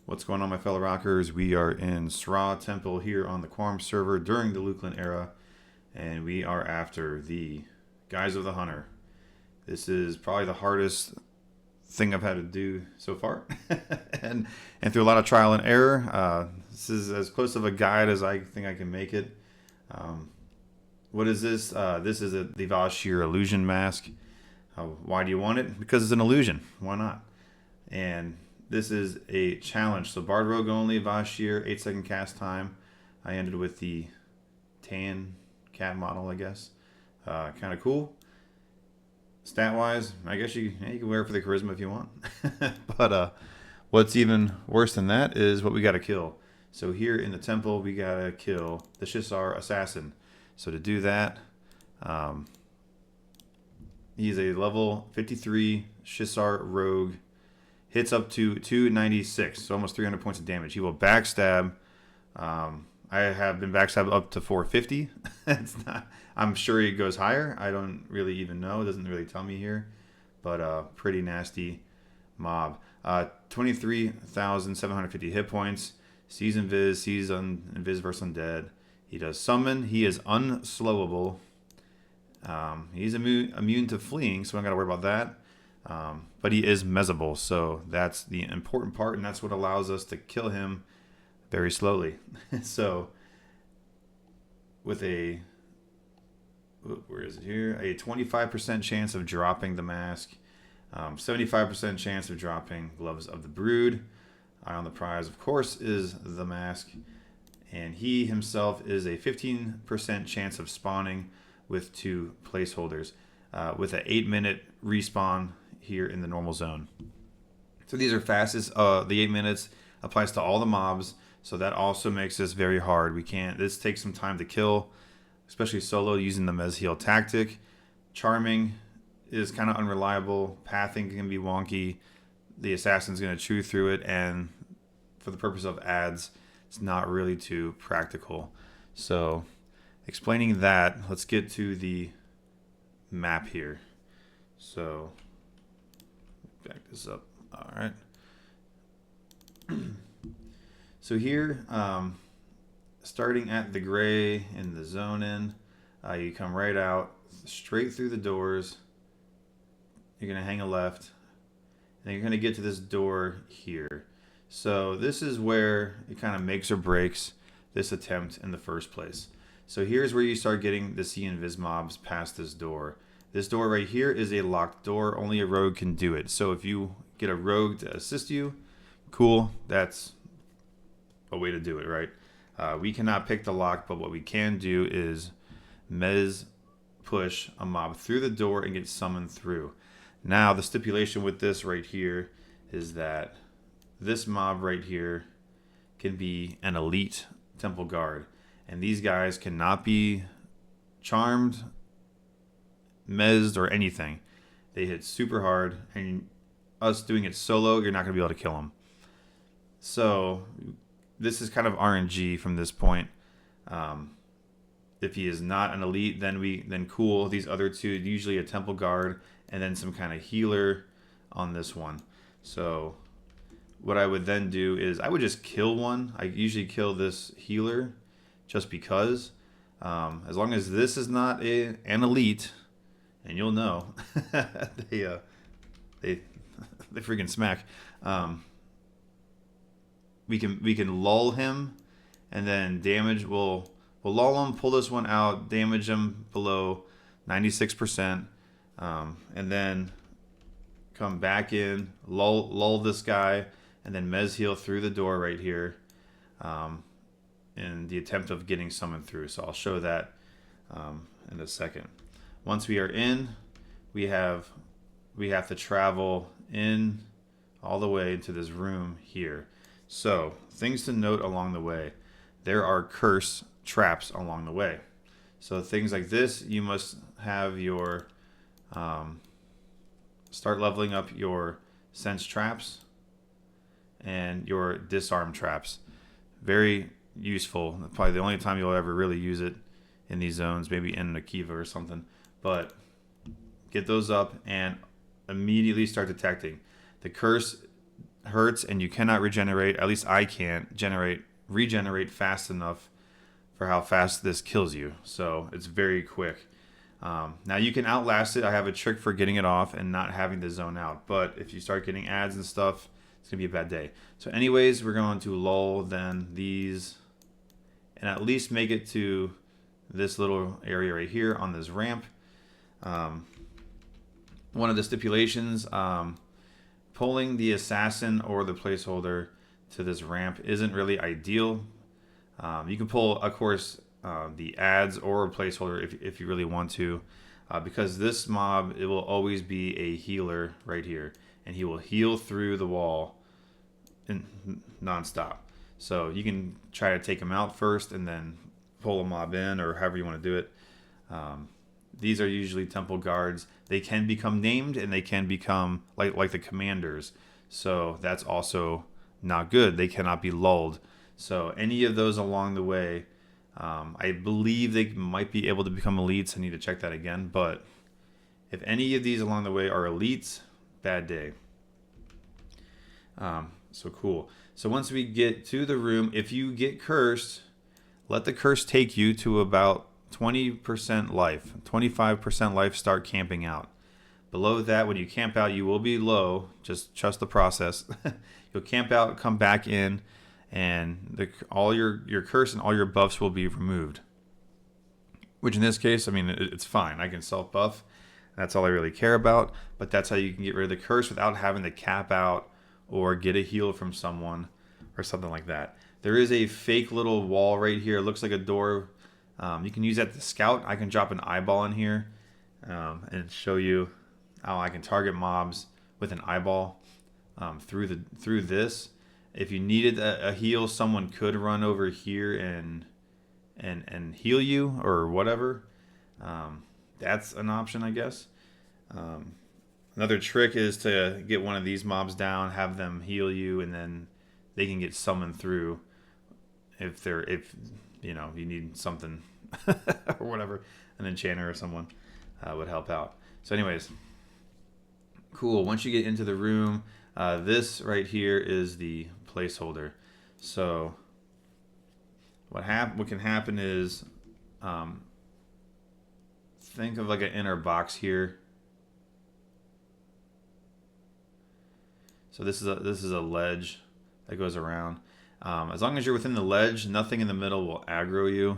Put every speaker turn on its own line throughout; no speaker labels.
What's going on, my fellow rockers? We are in Sra Temple here on the Quarm server during the Lukeland era, and we are after the Guise of the Hunter. This is probably the hardest thing I've had to do so far, and through a lot of trial and error. This is as close of a guide as I think I can make it. What is this? This is the Vashir illusion mask. Why do you want it? Because it's an illusion. Why not? And this is a challenge. So Bard Rogue only, Vashir, 8-second cast time. I ended with the tan cat model, I guess. Kind of cool. Stat wise, I guess you can wear it for the charisma if you want. But what's even worse than that is what we got to kill. So here in the temple, we got to kill the Shissar Assassin. So to do that, he's a level 53 Shissar Rogue. Hits up to 296, so almost 300 points of damage. He will backstab. I have been backstabbed up to 450. It's not. I'm sure he goes higher. I don't really even know. It doesn't really tell me here, but pretty nasty mob. 23,750 hit points. Sees invis. Sees invis versus undead. He does summon. He is unslowable. He's immune to fleeing, so I don't got to worry about that. But he is mesable, so that's the important part, and that's what allows us to kill him very slowly. So, with a, where is it here? A 25% chance of dropping the mask, 75% chance of dropping Gloves of the Brood. Eye on the prize, of course, is the mask, and he himself is a 15% chance of spawning with 2 placeholders, with an 8-minute respawn here in the normal zone. So these are fastest. The 8 minutes applies to all the mobs, so that also makes this very hard. This takes some time to kill, especially solo using the Mez heal tactic. Charming is kind of unreliable. Pathing can be wonky. The assassin's going to chew through it, and for the purpose of ads, it's not really too practical. So explaining that, let's get to the map here. So back this up. All right. So here, starting at the gray in the zone in, you come right out, straight through the doors. You're going to hang a left, and you're going to get to this door here. So this is where it kind of makes or breaks this attempt in the first place. So here's where you start getting the C invis mobs past this door. This door right here is a locked door. Only a rogue can do it. So if you get a rogue to assist you, cool. That's a way to do it, right? We cannot pick the lock, but what we can do is Mez push a mob through the door and get summoned through. Now, the stipulation with this right here is that this mob right here can be an elite temple guard. And these guys cannot be charmed, mezzed, or anything. They hit super hard, and us doing it solo, you're not going to be able to kill them. So this is kind of RNG from this point. If he is not an elite, then cool. These other two, usually a temple guard and then some kind of healer on this one. So what I would then do is I would just kill one. I usually kill this healer just because. As long as this is not an elite, and you'll know, they freaking smack. We can lull him, and then damage. We'll lull him, pull this one out, damage him below 96%, and then come back in, lull this guy, and then Mez heal through the door right here, in the attempt of getting summoned through. So I'll show that in a second. Once we are in, we have to travel in all the way into this room here. So things to note along the way. There are curse traps along the way. So things like this, you must have your start leveling up your sense traps and your disarm traps. Very useful. Probably the only time you'll ever really use it in these zones, maybe in Akiva or something. But get those up and immediately start detecting. The curse hurts and you cannot regenerate. At least I can't regenerate fast enough for how fast this kills you. So it's very quick. Now you can outlast it. I have a trick for getting it off and not having to zone out. But if you start getting ads and stuff, it's going to be a bad day. So anyways, we're going to lull then these and at least make it to this little area right here on this ramp. One of the stipulations, pulling the assassin or the placeholder to this ramp isn't really ideal. You can pull, of course, the ads or a placeholder if you really want to, because this mob, it will always be a healer right here, and he will heal through the wall non-stop. So you can try to take him out first and then pull a mob in, or however you want to do it. These are usually temple guards. They can become named and they can become like the commanders. So that's also not good. They cannot be lulled. So any of those along the way, I believe they might be able to become elites. I need to check that again. But if any of these along the way are elites, bad day. So cool. So once we get to the room, if you get cursed, let the curse take you to about 20% life. 25% life, start camping out. Below that, when you camp out, you will be low. Just trust the process. You'll camp out, come back in, and all your curse and all your buffs will be removed. Which in this case, I mean, it's fine. I can self-buff. That's all I really care about. But that's how you can get rid of the curse without having to cap out or get a heal from someone or something like that. There is a fake little wall right here. It looks like a door. You can use that to scout. I can drop an eyeball in here and show you how I can target mobs with an eyeball through this. If you needed a heal, someone could run over here and heal you or whatever. That's an option, I guess. Another trick is to get one of these mobs down, have them heal you, and then they can get summoned through if you know you need something or whatever. An enchanter or someone would help out. So anyways, cool. Once you get into the room, this right here is the placeholder. So what can happen is think of like an inner box here. So this is a ledge that goes around. As long as you're within the ledge, nothing in the middle will aggro you.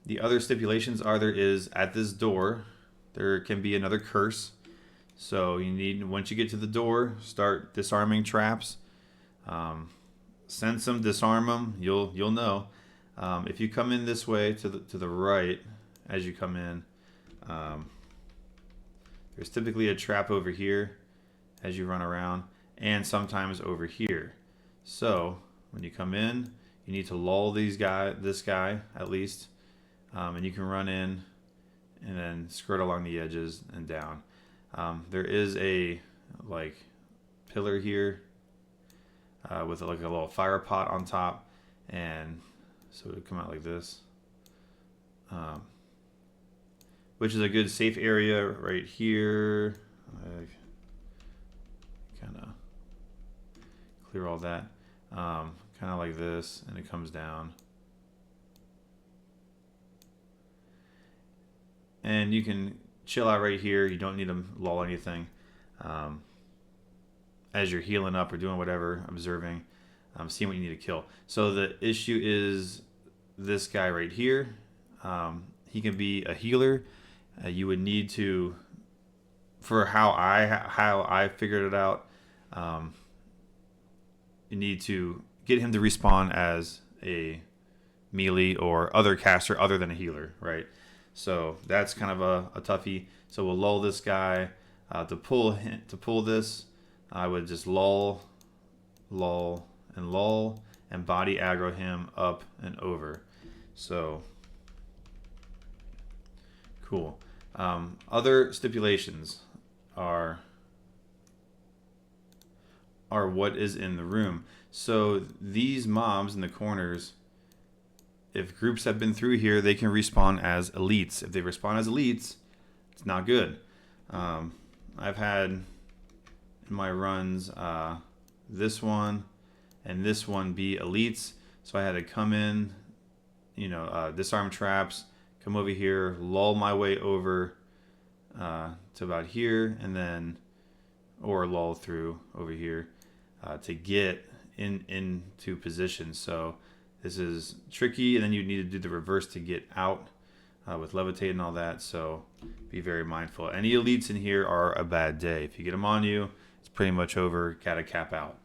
The other stipulations are there is at this door, there can be another curse. So you need, once you get to the door, start disarming traps. Sense them, disarm them. You'll know. If you come in this way to the right as you come in, there's typically a trap over here as you run around, and sometimes over here. So when you come in, you need to lull this guy at least, and you can run in and then skirt along the edges and down. There is a pillar here with like a little fire pot on top, and so it would come out like this, which is a good safe area right here. Kind of clear all that, kind of like this, and it comes down, and you can chill out right here. You don't need to lull anything as you're healing up or doing whatever, observing, seeing what you need to kill. So the issue is this guy right here. He can be a healer. You would need to, for how I figured it out, you need to get him to respawn as a melee or other caster other than a healer, right? So that's kind of a toughie. So we'll lull this guy. To pull this, I would just lull, and body aggro him up and over. So cool. Other stipulations are what is in the room. So these mobs in the corners, if groups have been through here, they can respawn as elites. If they respawn as elites, it's not good. I've had in my runs this one, and this one be elites. So I had to come in, disarm traps, come over here, lull my way over to about here, and then, or lull through over here to get into position. So this is tricky, and then you need to do the reverse to get out with levitate and all that. So be very mindful. Any elites in here are a bad day. If you get them on you, it's pretty much over. Gotta cap out.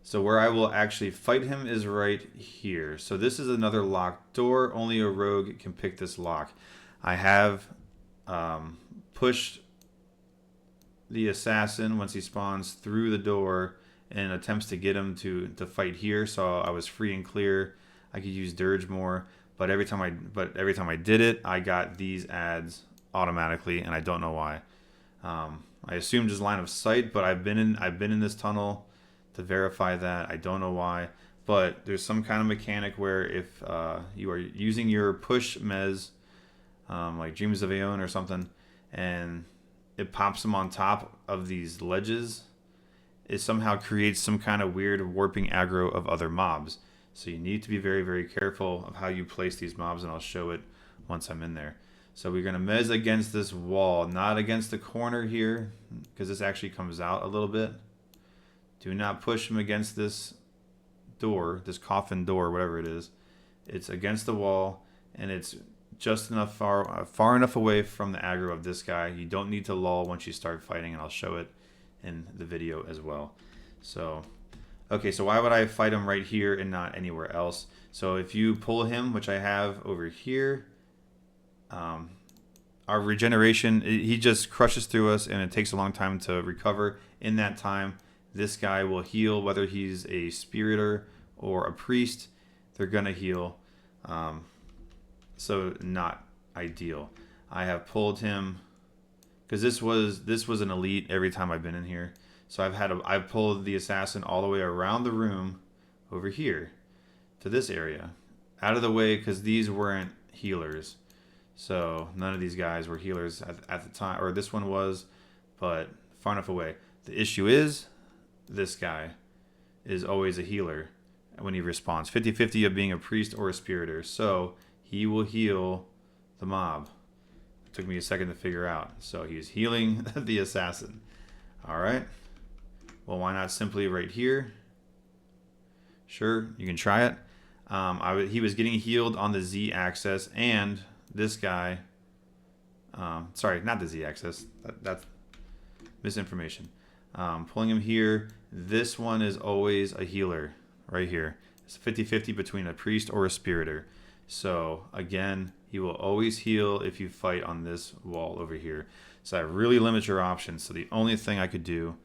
So where I will actually fight him is right here. So this is another locked door. Only a rogue can pick this lock. I have pushed the assassin once he spawns through the door and attempts to get him to fight here. So I was free and clear. I could use dirge more, but every time I did it, I got these ads automatically, and I don't know why. I assumed just line of sight, but I've been in this tunnel to verify that. I don't know why, but there's some kind of mechanic where if you are using your push mez, like Dreams of Aeon or something, and it pops them on top of these ledges, it somehow creates some kind of weird warping aggro of other mobs. So you need to be very, very careful of how you place these mobs, and I'll show it once I'm in there. So we're going to mez against this wall, not against the corner here, because this actually comes out a little bit. Do not push him against this door, this coffin door, whatever it is. It's against the wall, and it's just enough far enough away from the aggro of this guy. You don't need to lull once you start fighting, and I'll show it in the video as well. So, okay, so why would I fight him right here and not anywhere else? So if you pull him, which I have over here, our regeneration, he just crushes through us, and it takes a long time to recover. In that time, this guy will heal, whether he's a spiriter or a priest, they're gonna heal. So not ideal. I have pulled him because this was an elite every time I've been in here. So I've pulled the assassin all the way around the room over here to this area, out of the way, because these weren't healers. So none of these guys were healers at the time, or this one was, but far enough away. The issue is this guy is always a healer when he respawns. 50-50 of being a priest or a spiriter. So he will heal the mob. It took me a second to figure out. So he's healing the assassin. All right. Well, why not simply right here? Sure, you can try it. He was getting healed on the Z axis, and this guy, sorry, not the Z axis. That's misinformation. Pulling him here. This one is always a healer right here. It's 50-50 between a priest or a spiriter. So again, he will always heal if you fight on this wall over here. So that really limits your options. So the only thing I could do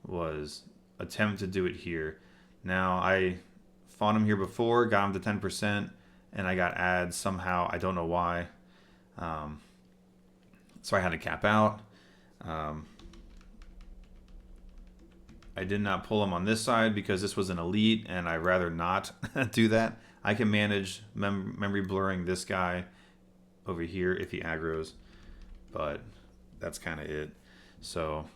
was attempt to do it here. Now I fought him here before, got him to 10%, and I got ads somehow. I don't know why. So I had to cap out. I did not pull him on this side because this was an elite, and I'd rather not do that. I can manage memory blurring this guy over here if he aggroes, but that's kind of it. So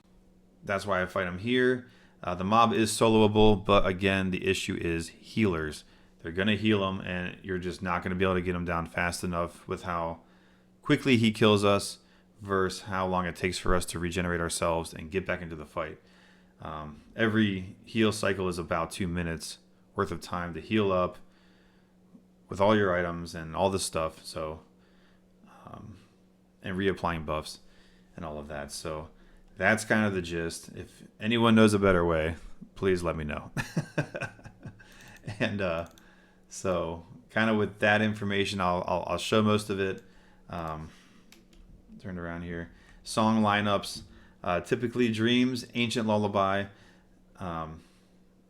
that's why I fight him here. The mob is soloable, but again, the issue is healers. They're going to heal him, and you're just not going to be able to get him down fast enough with how quickly he kills us versus how long it takes for us to regenerate ourselves and get back into the fight. Every heal cycle is about 2 minutes worth of time to heal up with all your items and all this stuff. So, and reapplying buffs and all of that. So that's kind of the gist. If anyone knows a better way, please let me know. And so kind of with that information, I'll show most of it. Turned around here. Song lineups. Typically Dreams, Ancient Lullaby,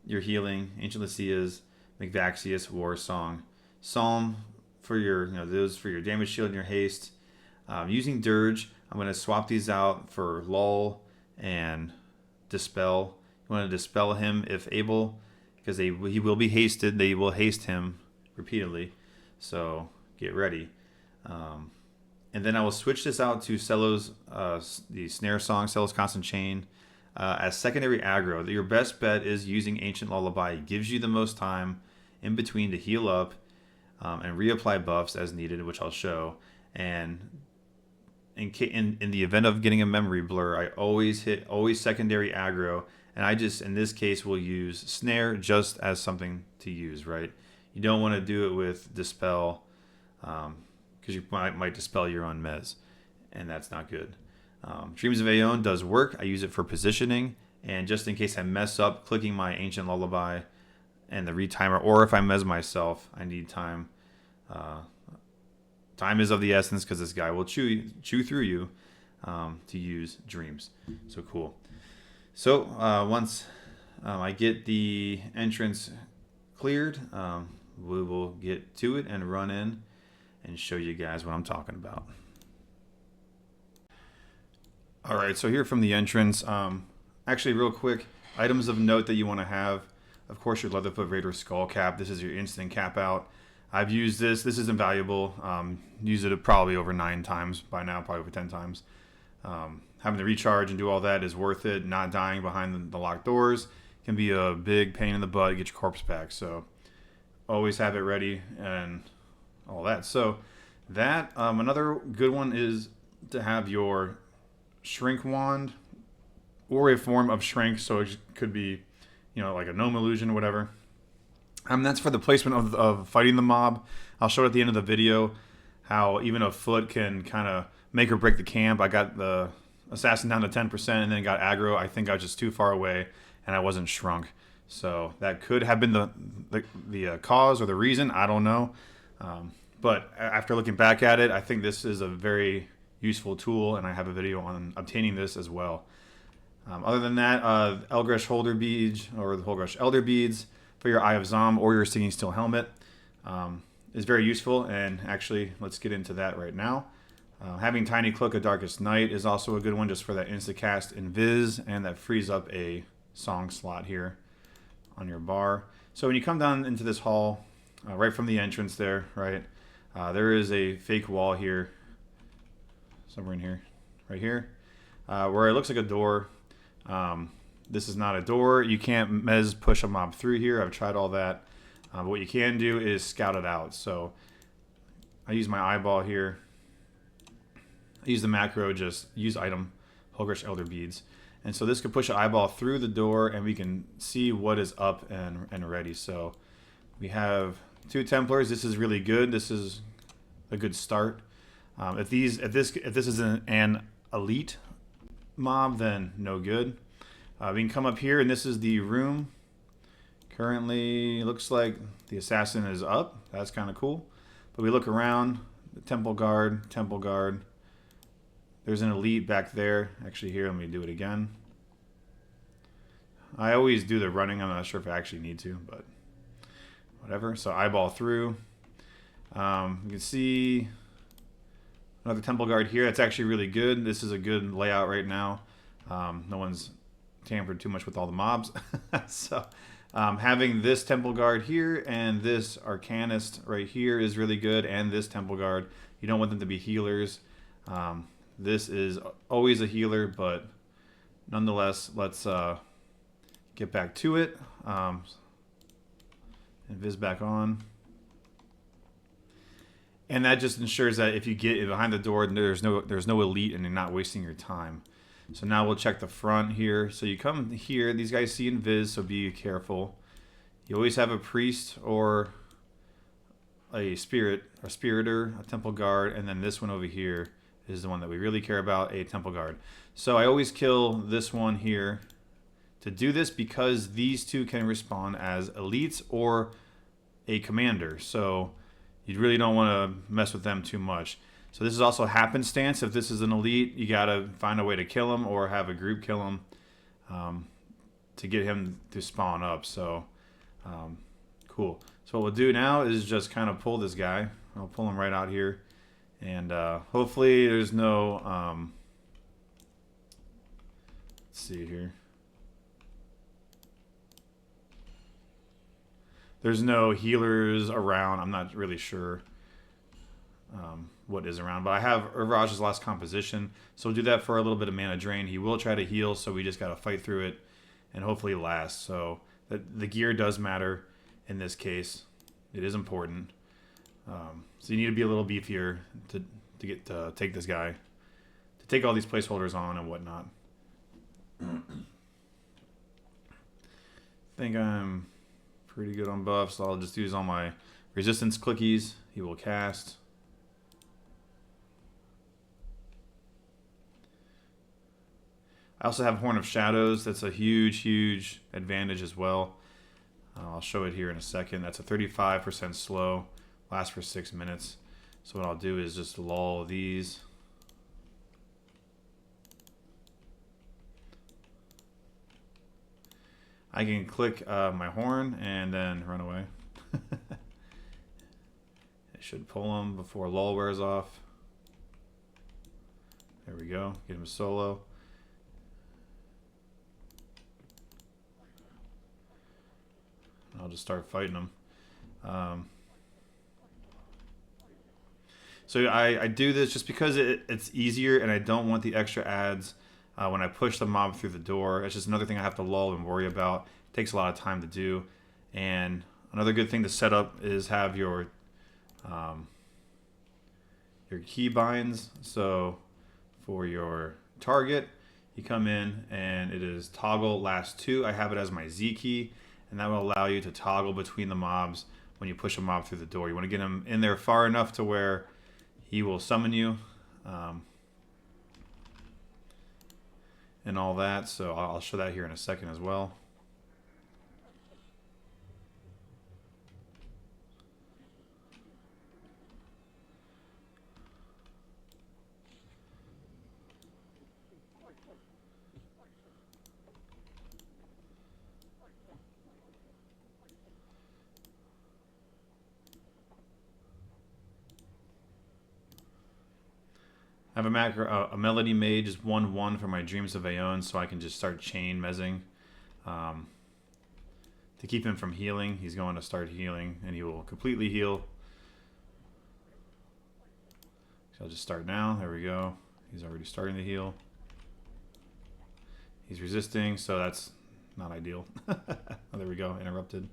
your Healing, Ancient Lucia's, McVaxius, War Song, Psalm for your, those for your damage shield and your haste. Using Dirge, I'm going to swap these out for Lull and Dispel. You want to Dispel him if able, because he will be hasted. They will haste him repeatedly, so get ready. And then I will switch this out to Cello's, the snare song, Cello's Constant Chain. as secondary aggro. Your best bet is using Ancient Lullaby. It gives you the most time in between to heal up and reapply buffs as needed, which I'll show. And in the event of getting a memory blur, I always secondary aggro. And I just, in this case, will use Snare just as something to use, right? You don't want to do it with Dispel because you might dispel your own mez, and that's not good. Dreams of Aeon does work. I use it for positioning, and just in case I mess up clicking my Ancient Lullaby and the retimer, or if I mez myself, I need time. Time is of the essence because this guy will chew through you to use Dreams. So cool. So once I get the entrance cleared, we will get to it and run in and show you guys what I'm talking about. All right, so here from the entrance, actually real quick, items of note that you want to have. Of course, your Leatherfoot Raider Skull Cap. This is your instant cap out. I've used this. This is invaluable. Used it probably over 9 times by now, probably over 10 times. Having to recharge and do all that is worth it. Not dying behind the locked doors can be a big pain in the butt. Get your corpse back. So always have it ready and all that. So that another good one is to have your Shrink Wand or a form of shrink. So it could be, like a gnome illusion or whatever. That's for the placement of fighting the mob. I'll show at the end of the video how even a foot can kind of make or break the camp. I got the assassin down to 10% and then got aggro. I think I was just too far away and I wasn't shrunk. So that could have been the cause or the reason. I don't know. But after looking back at it, I think this is a very useful tool, and I have a video on obtaining this as well. Other than that, Elgresh Holder Beads or the Holgresh Elder Beads for your Eye of Zom or your Singing Steel Helmet is very useful, and actually let's get into that right now. Having Tiny Cloak of Darkest Night is also a good one just for that instacast invis, and that frees up a song slot here on your bar. So when you come down into this hall, right from the entrance there, right, there is a fake wall here, somewhere in here, right here, where it looks like a door. This is not a door. You can't mez push a mob through here. I've tried all that. But what you can do is scout it out. So I use my eyeball here. I use the macro, just use item, Holgresh Elder Beads. And so this could push an eyeball through the door and we can see what is up and ready. So we have 2 Templars. This is really good. This is a good start. If this is an elite mob, then no good. We can come up here, and this is the room. Currently, it looks like the assassin is up. That's kind of cool. But we look around, the temple guard. There's an elite back there. Actually, here, let me do it again. I always do the running. I'm not sure if I actually need to, but whatever. So eyeball through. You can see another temple guard here. That's actually really good. This is a good layout right now. No one's tampered too much with all the mobs. So having this temple guard here and this arcanist right here is really good, and this temple guard. You don't want them to be healers. This is always a healer, but nonetheless, let's get back to it. Invis back on. And that just ensures that if you get behind the door, there's no elite and you're not wasting your time. So now we'll check the front here. So you come here, these guys see invis, so be careful. You always have a priest or a spirit, a spiritor, a temple guard, and then this one over here is the one that we really care about, a temple guard. So I always kill this one here to do this because these 2 can respawn as elites or a commander. So you really don't want to mess with them too much. So this is also happenstance. If this is an elite, you got to find a way to kill him or have a group kill him to get him to spawn up. So cool. So what we'll do now is just kind of pull this guy. I'll pull him right out here. And hopefully there's no... let's see here. There's no healers around. I'm not really sure. what is around. But I have Urvaj's Last Composition, so we'll do that for a little bit of mana drain. He will try to heal, so we just got to fight through it and hopefully last. So the gear does matter in this case. It is important. So you need to be a little beefier to get to take this guy, to take all these placeholders on and whatnot. I think I'm pretty good on buffs, so I'll just use all my resistance clickies. He will cast. I also have Horn of Shadows. That's a huge, huge advantage as well. I'll show it here in a second. That's a 35% slow. Lasts for 6 minutes. So what I'll do is just lull these. I can click my horn and then run away. It should pull him before lull wears off. There we go. Get him a solo. I'll just start fighting him. So I do this just because it's easier, and I don't want the extra adds when I push the mob through the door. It's just another thing I have to lull and worry about. It takes a lot of time to do. And another good thing to set up is have your key binds. So for your target, you come in and it is toggle last 2. I have it as my Z key, and that will allow you to toggle between the mobs when you push a mob through the door. You want to get him in there far enough to where he will summon you and all that. So I'll show that here in a second as well. I have a macro, a Melody Mage is 1/1 for my Dreams of Aeon, so I can just start chain mezzing. To keep him from healing, he's going to start healing, and he will completely heal. So I'll just start now. There we go. He's already starting to heal. He's resisting, so that's not ideal. Oh, there we go. Interrupted.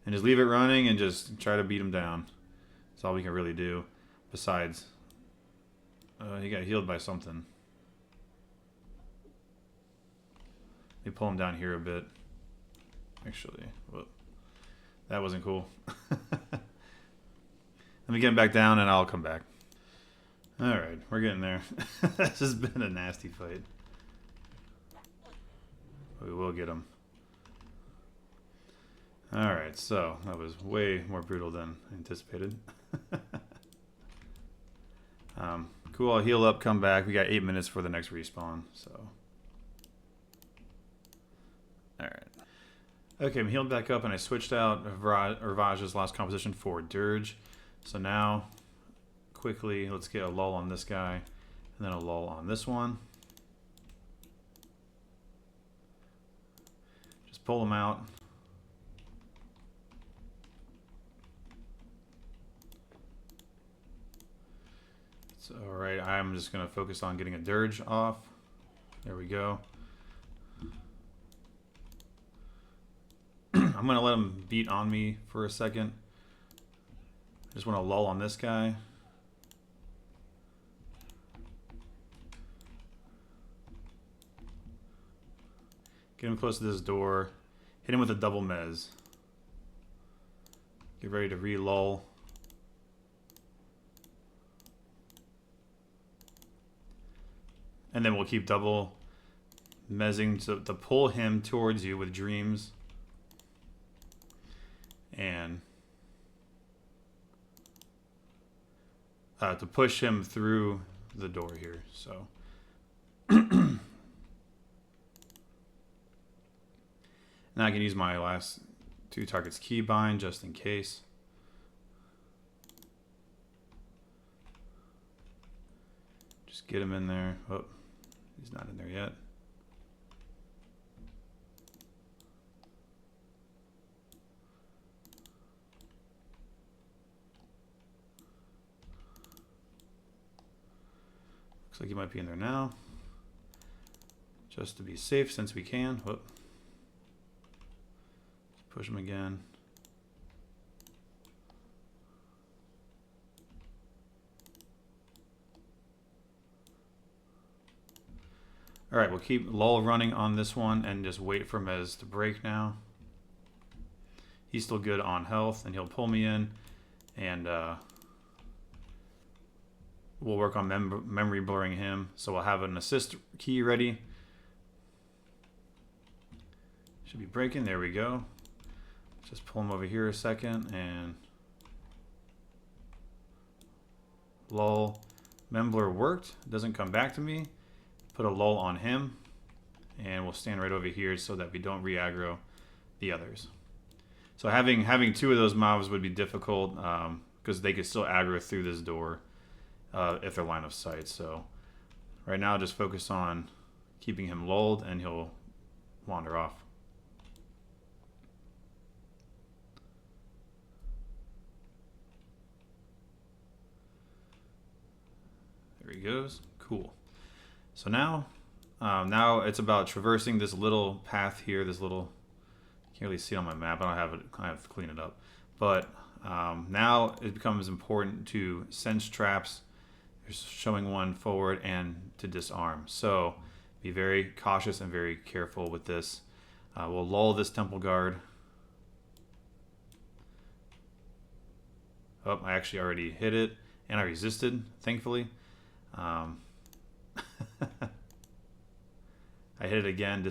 And just leave it running and just try to beat him down. That's all we can really do. Besides... he got healed by something. Let me pull him down here a bit. Actually, whoop. That wasn't cool. Let me get him back down and I'll come back. Alright, we're getting there. This has been a nasty fight. We will get him. Alright, so that was way more brutal than anticipated. Cool, I'll heal up, come back. We got 8 minutes for the next respawn, so. Alright. Okay, I'm healed back up and I switched out Urvaj's Last Composition for Dirge. So now, quickly, let's get a lull on this guy, and then a lull on this one. Just pull them out. Alright, I'm just going to focus on getting a Dirge off. There we go. I'm going to let him beat on me for a second. I just want to lull on this guy. Get him close to this door. Hit him with a double mez. Get ready to re-lull. And then we'll keep double mezzing to pull him towards you with dreams. And to push him through the door here. So now I can use my last 2 targets keybind just in case. Just get him in there. Oh, he's not in there yet. Looks like he might be in there now. Just to be safe since we can. Whoop. Push him again. All right, we'll keep lull running on this one and just wait for Mez to break now. He's still good on health, and he'll pull me in, and we'll work on memory blurring him. So we'll have an assist key ready. Should be breaking. There we go. Just pull him over here a second, and lull. Memblur worked. Doesn't come back to me. Put a lull on him, and we'll stand right over here so that we don't re-aggro the others. So having two of those mobs would be difficult because they could still aggro through this door if they're line of sight. So right now, just focus on keeping him lulled, and he'll wander off. There he goes. Cool. So now it's about traversing this little path here. This little, can't really see it on my map. I don't have it. I have to clean it up. But now it becomes important to sense traps. There's showing one forward and to disarm. So be very cautious and very careful with this. We'll lull this temple guard. Oh, I actually already hit it, and I resisted, thankfully. I hit it again.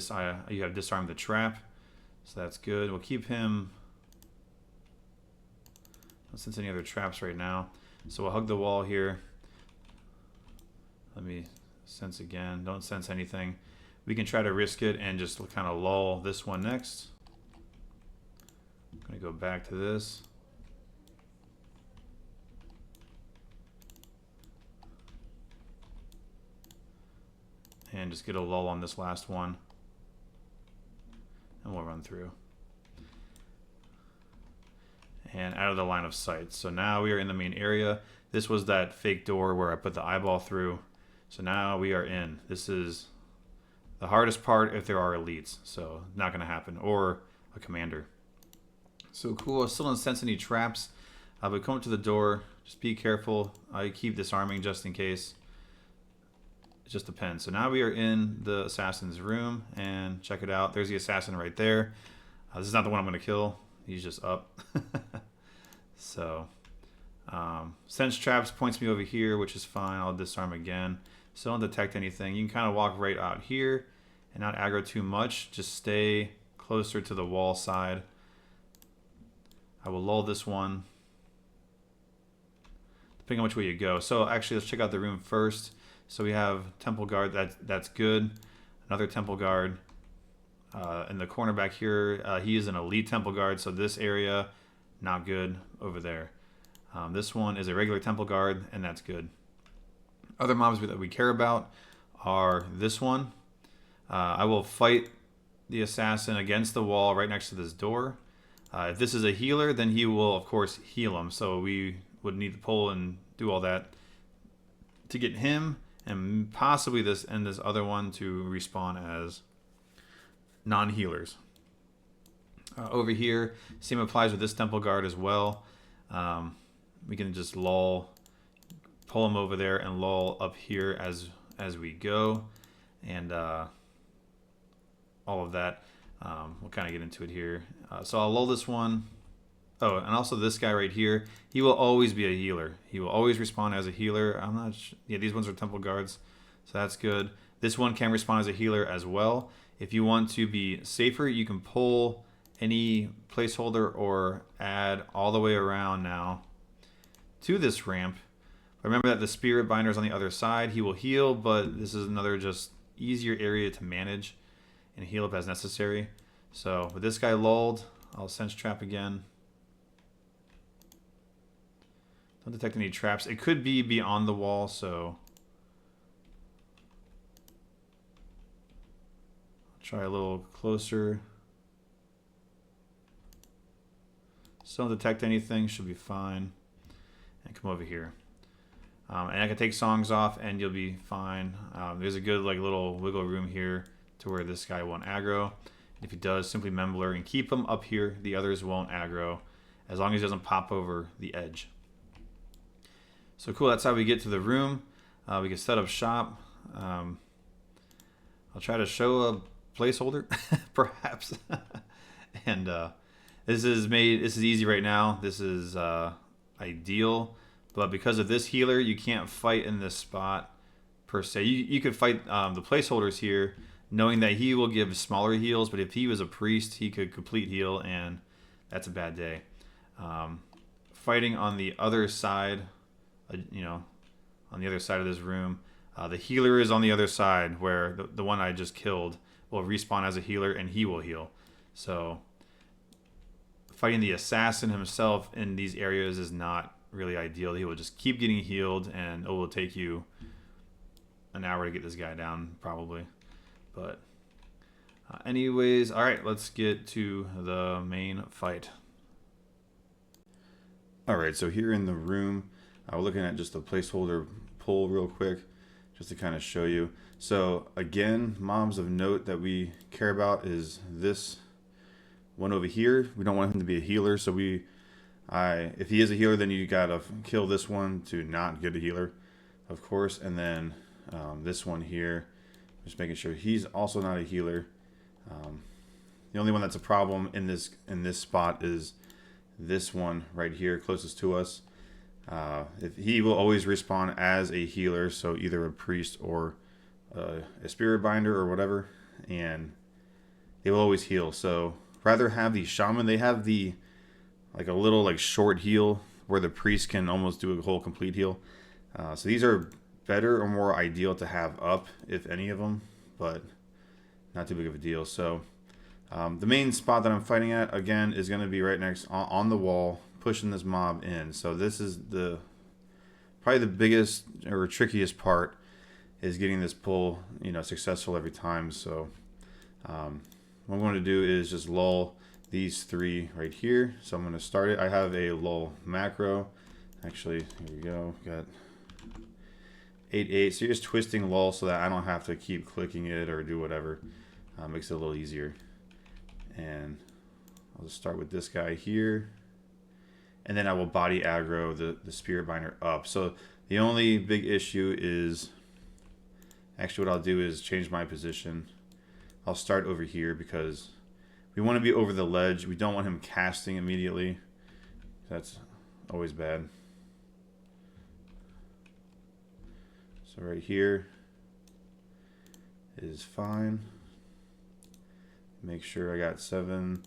You have disarmed the trap, so that's good. We'll keep him. Don't sense any other traps right now, so we'll hug the wall here. Let me sense again. Don't sense anything. We can try to risk it and just kind of lull this one next. I'm gonna go back to this. And just get a lull on this last one, and we'll run through. And out of the line of sight. So now we are in the main area. This was that fake door where I put the eyeball through. So now we are in. This is the hardest part if there are elites. So not going to happen. Or a commander. So cool. I still don't sense any traps. But come up to the door. Just be careful. I keep disarming just in case. It just depends. So now we are in the assassin's room, and check it out. There's the assassin right there. This is not the one I'm going to kill. He's just up. So sense traps points me over here, which is fine. I'll disarm again. So don't detect anything. You can kind of walk right out here and not aggro too much. Just stay closer to the wall side. I will lull this one, depending on which way you go. So actually, let's check out the room first. So we have temple guard, that's good. Another temple guard. In the corner back here, he is an elite temple guard, so this area, not good over there. This one is a regular temple guard, and that's good. Other mobs that we care about are this one. I will fight the assassin against the wall right next to this door. If this is a healer, then he will, of course, heal him. So we would need to pull and do all that to get him, and possibly this other one to respawn as non-healers. Over here, same applies with this temple guard as well. We can just lull, pull him over there, and lull up here as we go, and all of that. We'll kind of get into it here. So I'll lull this one. Oh, and also this guy right here, he will always be a healer. He will always respawn as a healer. I'm not sure. Yeah, these ones are temple guards, so that's good. This one can respawn as a healer as well. If you want to be safer, you can pull any placeholder or add all the way around now to this ramp. Remember that the spirit binder is on the other side. He will heal, but this is another just easier area to manage and heal up as necessary. So with this guy lulled, I'll sense trap again. Don't detect any traps. It could be beyond the wall, so I'll try a little closer. Still don't detect anything, should be fine. And come over here. And I can take songs off and you'll be fine. There's a good like little wiggle room here to where this guy won't aggro. If he does, simply Membler and keep him up here. The others won't aggro as long as he doesn't pop over the edge. So cool, that's how we get to the room. We can set up shop. I'll try to show a placeholder, perhaps. And this is easy right now. This is ideal, but because of this healer, you can't fight in this spot per se. You could fight the placeholders here, knowing that he will give smaller heals, but if he was a priest, he could complete heal, and that's a bad day. Fighting on the other side, on the other side of this room, the healer is on the other side, where the one I just killed will respawn as a healer, and he will heal. So fighting the assassin himself in these areas is not really ideal. He will just keep getting healed, and it will take you an hour to get this guy down, probably. But anyways, all right, let's get to the main fight. All right, so here in the room, we're looking at just a placeholder pull real quick, just to kind of show you. So again, mobs of note that we care about is this one over here. We don't want him to be a healer, so if he is a healer, then you gotta kill this one to not get a healer, of course. And then this one here, just making sure he's also not a healer. The only one that's a problem in this spot is this one right here, closest to us. If he will always respawn as a healer, so either a priest or a spirit binder or whatever, and they will always heal. So rather have the shaman. They have the like a little like short heal where the priest can almost do a whole complete heal. So these are better or more ideal to have up, if any of them, but not too big of a deal. So the main spot that I'm fighting at again is going to be right next on the wall, pushing this mob in. So this is probably the biggest or trickiest part, is getting this pull successful every time. So what I'm going to do is just lull these three right here. So I'm going to start it. I have a lull macro. Actually, here we go. Got 8/8. So you're just twisting lull so that I don't have to keep clicking it or do whatever. Makes it a little easier. And I'll just start with this guy here. And then I will body aggro the spirit binder up. So the only big issue is, actually what I'll do is change my position. I'll start over here because we want to be over the ledge. We don't want him casting immediately. That's always bad. So right here is fine. Make sure I got 7.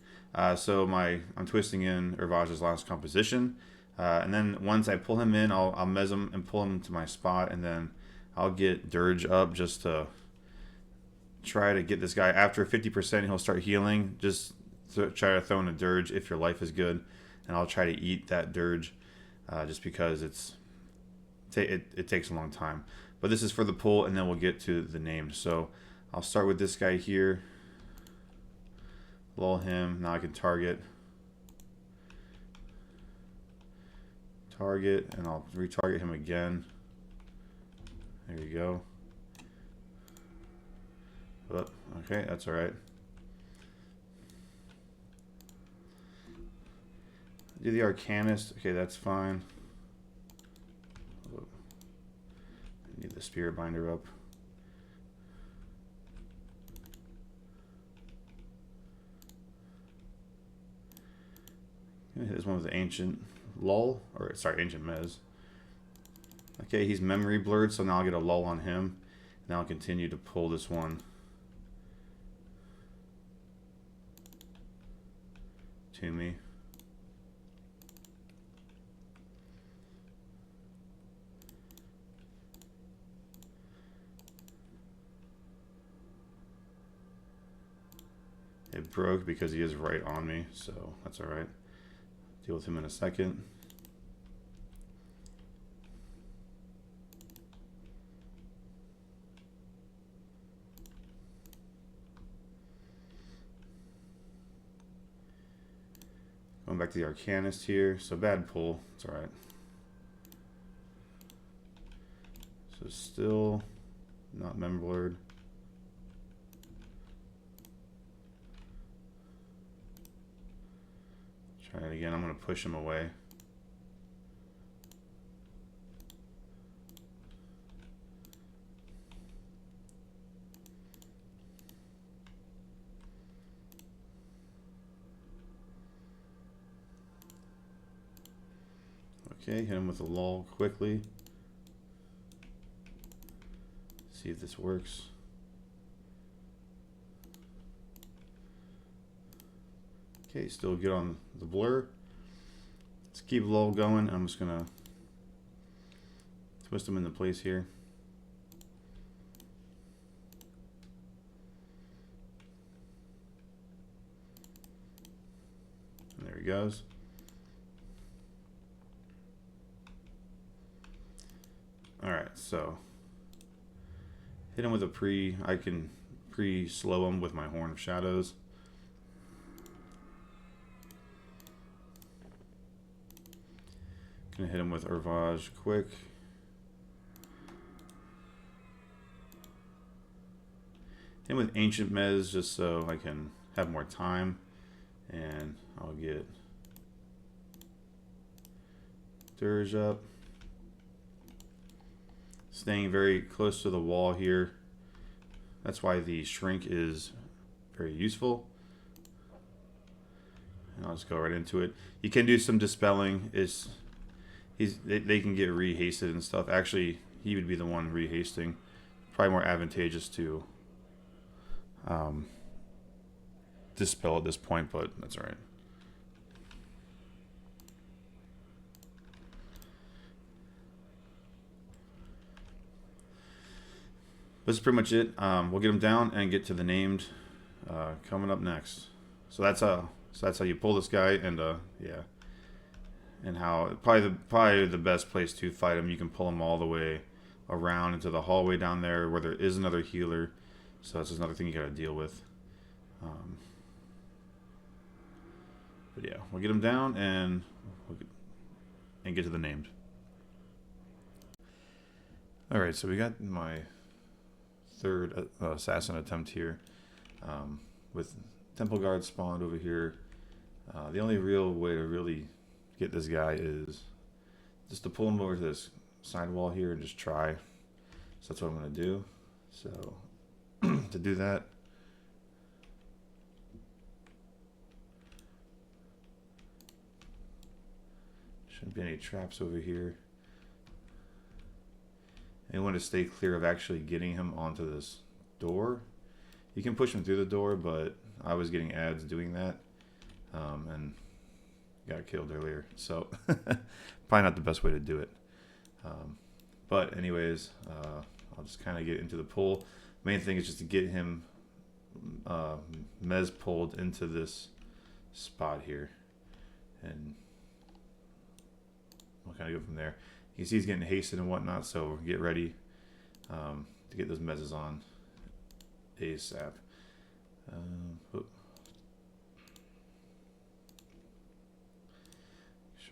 So I'm twisting in Hervage's last composition. And then once I pull him in, I'll mez him and pull him to my spot, and then I'll get Dirge up just to try to get this guy. After 50%, he'll start healing. Just try to throw in a Dirge if your life is good, and I'll try to eat that Dirge just because it takes a long time. But this is for the pull, and then we'll get to the name. So I'll start with this guy here. Lull him. Now I can target, and I'll retarget him again. There you go. Oh, okay, that's all right. Do the Arcanist. Okay, that's fine. Oh, I need the Spirit Binder up. Hit this one with the Ancient Lull, or sorry, Ancient Mez. Okay, he's memory blurred, so now I'll get a lull on him. Now I'll continue to pull this one to me. It broke because he is right on me, so that's all right. Deal with him in a second. Going back to the Arcanist here. So bad pull. It's all right. So still not member blurred. Try it again. I'm going to push him away. Okay, hit him with a lull quickly. See if this works. Okay, still good on the blur. Let's keep lull going. I'm just gonna twist him into place here. And there he goes. Alright, so hit him with a I can pre-slow him with my Horn of Shadows. Gonna hit him with Herbage quick. Hit him with Ancient Mez just so I can have more time. And I'll get Dirge up. Staying very close to the wall here. That's why the shrink is very useful. And I'll just go right into it. You can do some dispelling. They can get rehasted and stuff. Actually, he would be the one rehasting. Probably more advantageous to dispel at this point, but that's all right. This is pretty much it. We'll get them down and get to the named coming up next. So that's how you pull this guy, and yeah, and how probably the best place to fight him. You can pull him all the way around into the hallway down there where there is another healer. So that's just another thing you got to deal with. But yeah, we'll get him down and get to the named. All right, so we got my third assassin attempt here with Temple Guard spawned over here. The only real way to really get this guy is just to pull him over to this side wall here and just try. So that's what I'm going to do. So to do that, shouldn't be any traps over here. And you want to stay clear of actually getting him onto this door. You can push him through the door, but I was getting ads doing that and got killed earlier. So probably not the best way to do it. But anyways, I'll just kind of get into the pull. Main thing is just to get him Mez pulled into this spot here. And we'll kind of go from there. You can see he's getting hasted and whatnot, so get ready to get those mezzes on ASAP.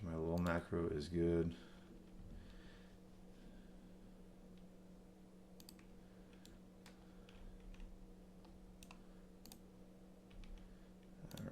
My little macro is good. All right.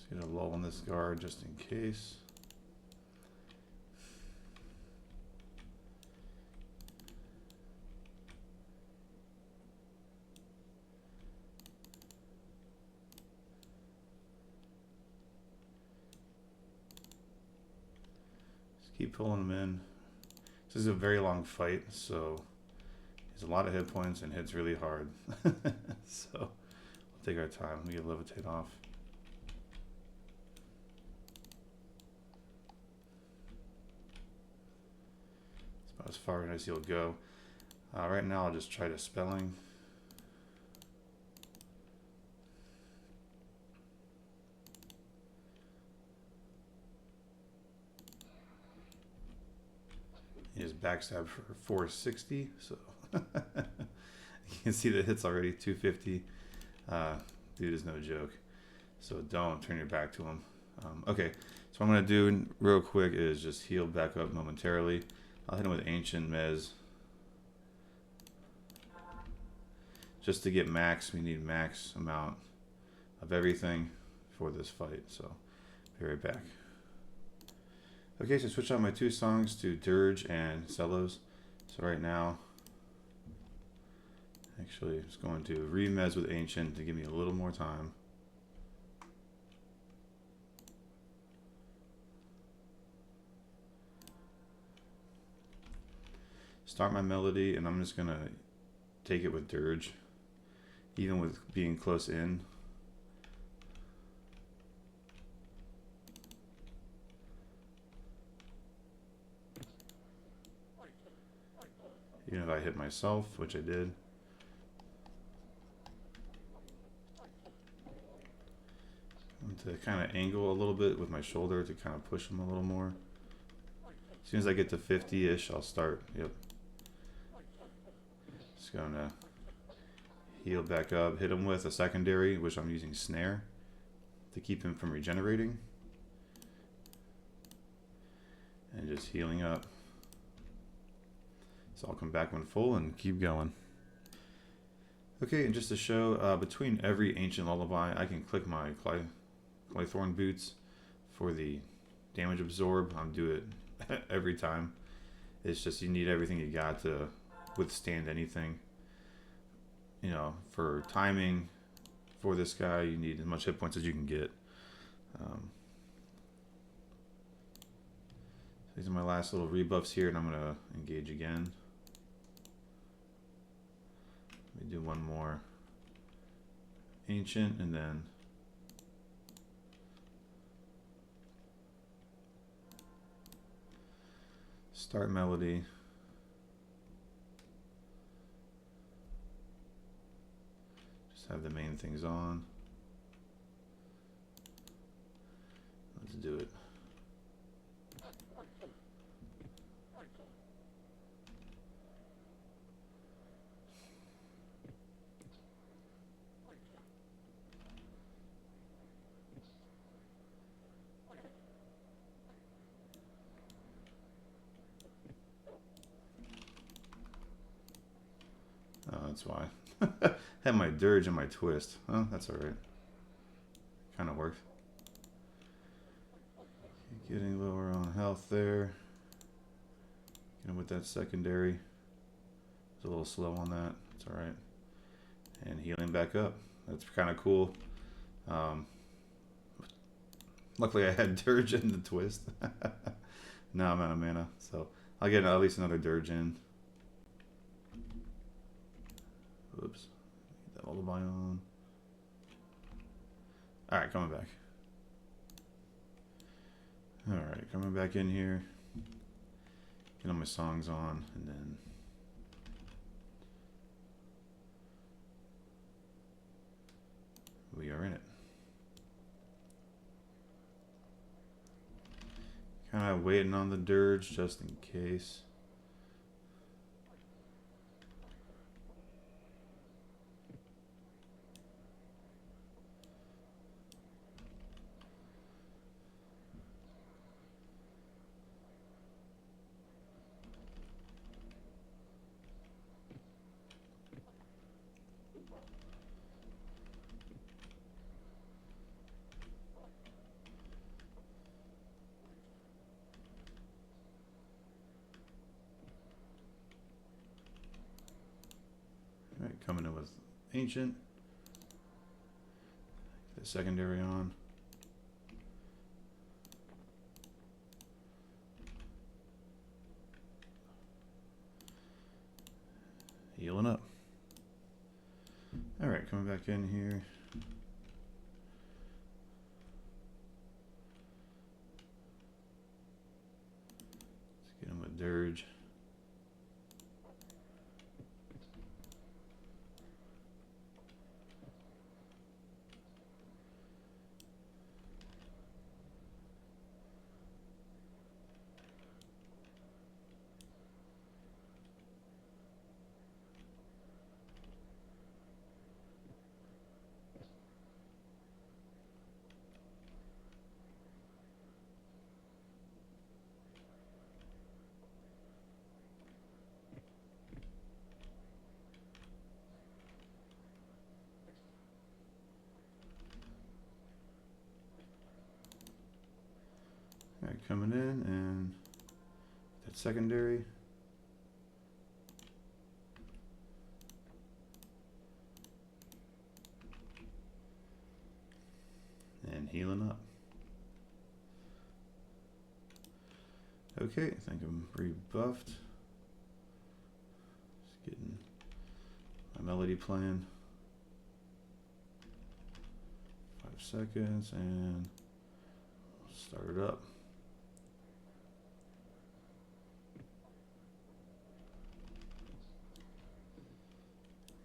Get a lull on this guard just in case. Just keep pulling him in. This is a very long fight, so he has a lot of hit points and hits really hard. So we'll take our time. We get levitate off. As far as he'll go. Right now I'll just try dispelling. He just backstab for 460, so you can see the hits already, 250. Dude is no joke. So don't turn your back to him. Okay, so what I'm gonna do real quick is just heal back up momentarily. I'll hit him with Ancient Mez. Just to get max, we need max amount of everything for this fight. So be right back. Okay, so switch out my two songs to Dirge and Cellos. So right now, actually, just going to remez with Ancient to give me a little more time. Start my melody, and I'm just gonna take it with Dirge, even with being close in. Even if I hit myself, which I did. To kind of angle a little bit with my shoulder to kind of push him a little more. As soon as I get to 50-ish, I'll start. Yep. Just gonna heal back up, hit him with a secondary, which I'm using Snare to keep him from regenerating. And just healing up. So I'll come back when full and keep going. Okay, and just to show, between every Ancient Lullaby, I can click my Claythorn Boots for the damage absorb. I'll do it every time. It's just you need everything you got to withstand anything. You know, for timing for this guy, you need as much hit points as you can get. These are my last little rebuffs here, and I'm going to engage again. Let me do one more Ancient, and then start melody. Just have the main things on. Let's do it. Oh, that's why. Had my Dirge and my Twist. Oh, that's alright. Kind of worked. Getting lower on health there. Getting with that secondary. It's a little slow on that. It's alright. And healing back up. That's kind of cool. Luckily I had Dirge and the Twist. Now I'm out of mana. So I'll get at least another Dirge in. Oops. Get that lullaby on. Alright, coming back. Alright, coming back in here. Get all my songs on, and then we are in it. Kind of waiting on the Dirge just in case. Alright, coming in with Ancient. Get the secondary on. Healing up. Alright, coming back in here. Let's get him with Dirge. Alright, coming in and that secondary. And healing up. Okay, I think I'm rebuffed. Just getting my melody playing. 5 seconds and start it up.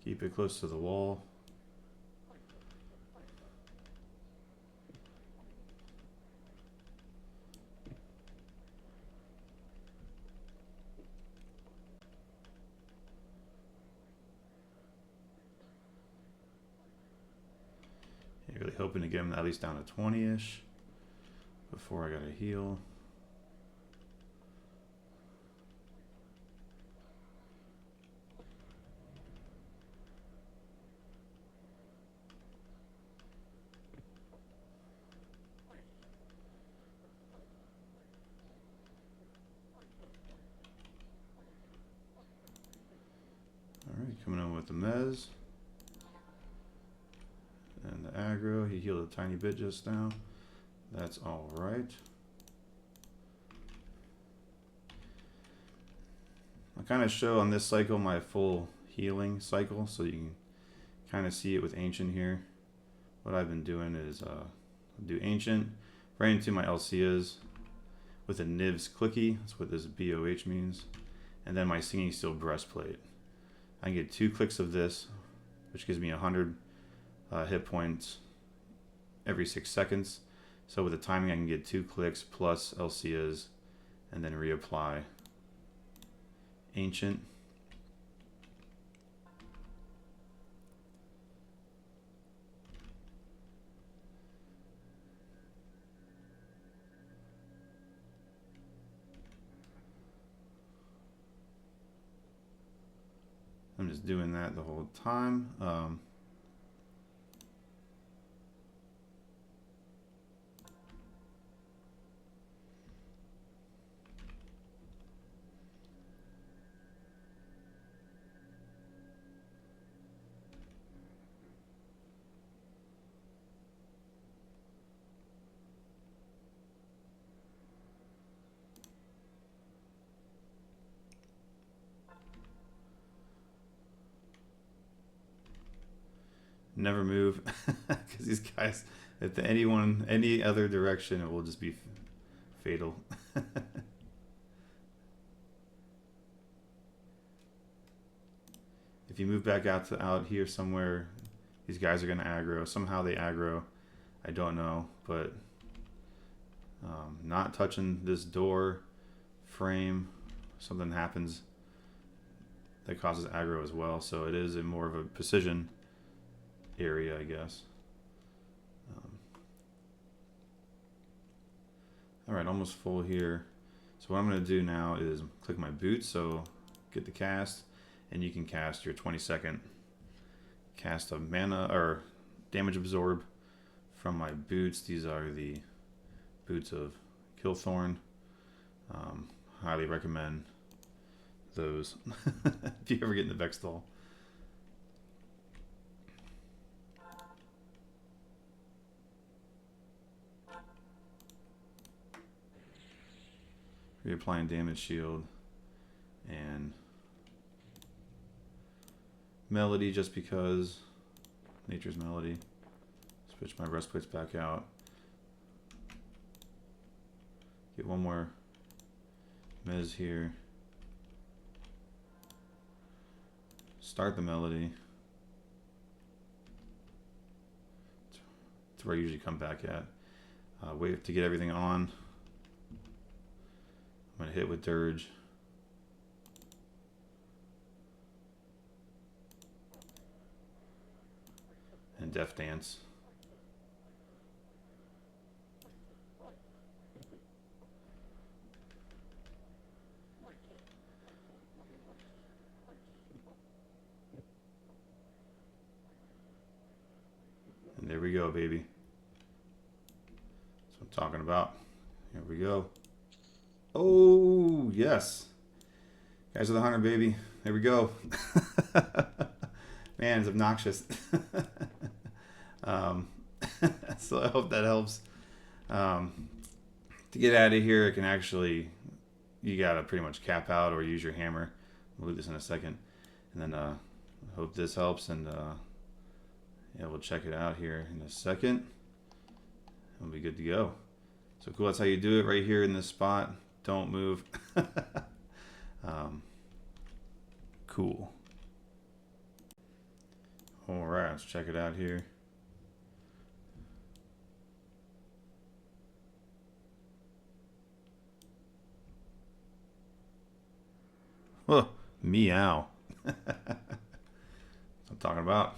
Keep it close to the wall. Really hoping to get him at least down to 20-ish before I gotta heal. Alright, coming in with the Mez. And the aggro, he healed a tiny bit just now. That's alright. I kind of show on this cycle my full healing cycle, so you can kind of see it with Ancient here. What I've been doing is do Ancient right into my Alcias with a Niv's Clicky. That's what this BOH means. And then my Singing Steel Breastplate. I can get 2 clicks of this, which gives me 100 hit points every 6 seconds. So with the timing, I can get 2 clicks plus Alcias and then reapply Ancient. I'm just doing that the whole time. Never move, because these guys, if any other direction, it will just be fatal. If you move back out here somewhere, these guys are going to aggro. Somehow they aggro. I don't know, but not touching this door frame, something happens that causes aggro as well. So it is more of a precision area, I guess. Alright, almost full here. So what I'm going to do now is click my boots, so get the cast, and you can cast your 20-second cast of mana or damage absorb from my boots. These are the boots of Killthorn. Highly recommend those if you ever get into Vextol. Reapplying damage shield and melody just because nature's melody. Switch my breastplates back out. Get one more mez here. Start the melody. That's where I usually come back at. Wait to get everything on. I'm going to hit with Dirge. And Death Dance. And there we go, baby. That's what I'm talking about. Here we go. Oh, yes. Guys of the 100, baby. There we go. Man, it's obnoxious. um, so I hope that helps. To get out of here, it can actually, you got to pretty much cap out or use your hammer. We'll do this in a second. And then hope this helps. And yeah, we'll check it out here in a second. We'll be good to go. So cool, that's how you do it right here in this spot. Don't move. Cool. All right, let's check it out here. Oh, meow. I'm talking about.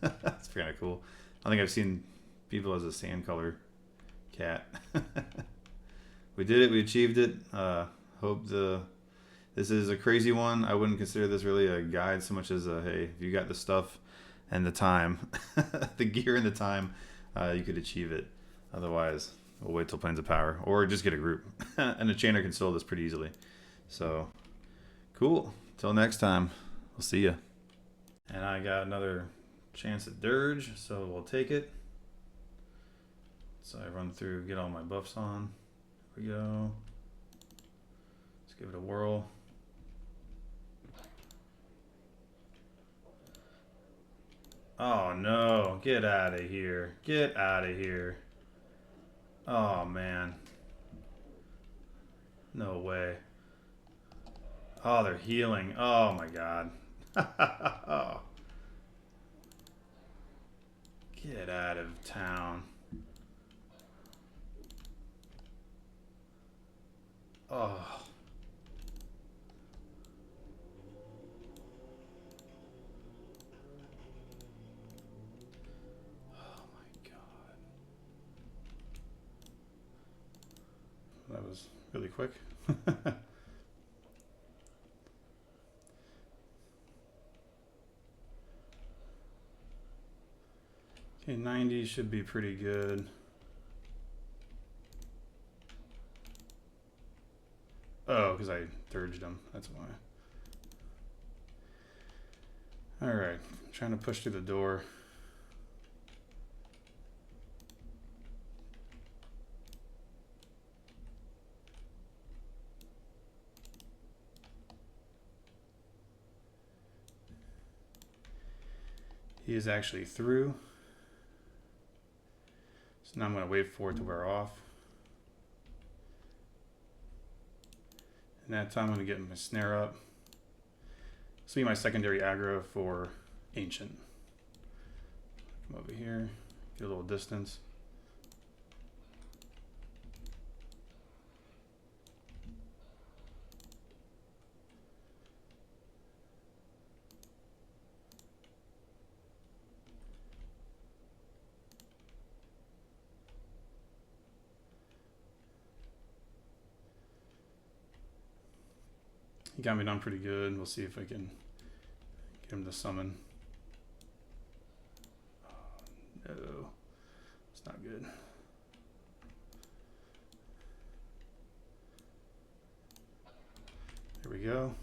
That's kind of cool. I think I've seen people as a sand color cat. We did it. We achieved it. Hope this is a crazy one. I wouldn't consider this really a guide so much as a, hey, if you got the stuff and the time, the gear and the time, you could achieve it. Otherwise, we'll wait till Planes of Power or just get a group. And a chainer can solve this pretty easily. So, cool. Till next time, we'll see ya. And I got another chance at Dirge, so we'll take it. So I run through, get all my buffs on. Here we go. Let's give it a whirl. Oh no, get out of here. Get out of here. Oh man. No way. Oh, they're healing. Oh my god. Oh. Get out of town. Oh. That was really quick. Okay, 90 should be pretty good. Oh, because I dirged him. That's why. Alright, trying to push through the door. He is actually through. So now I'm going to wait for it to wear off. And that time I'm going to get my snare up. This will be my secondary aggro for Ancient. Come over here, get a little distance. He got me done pretty good. We'll see if I can get him to summon. Oh, no, it's not good. There we go.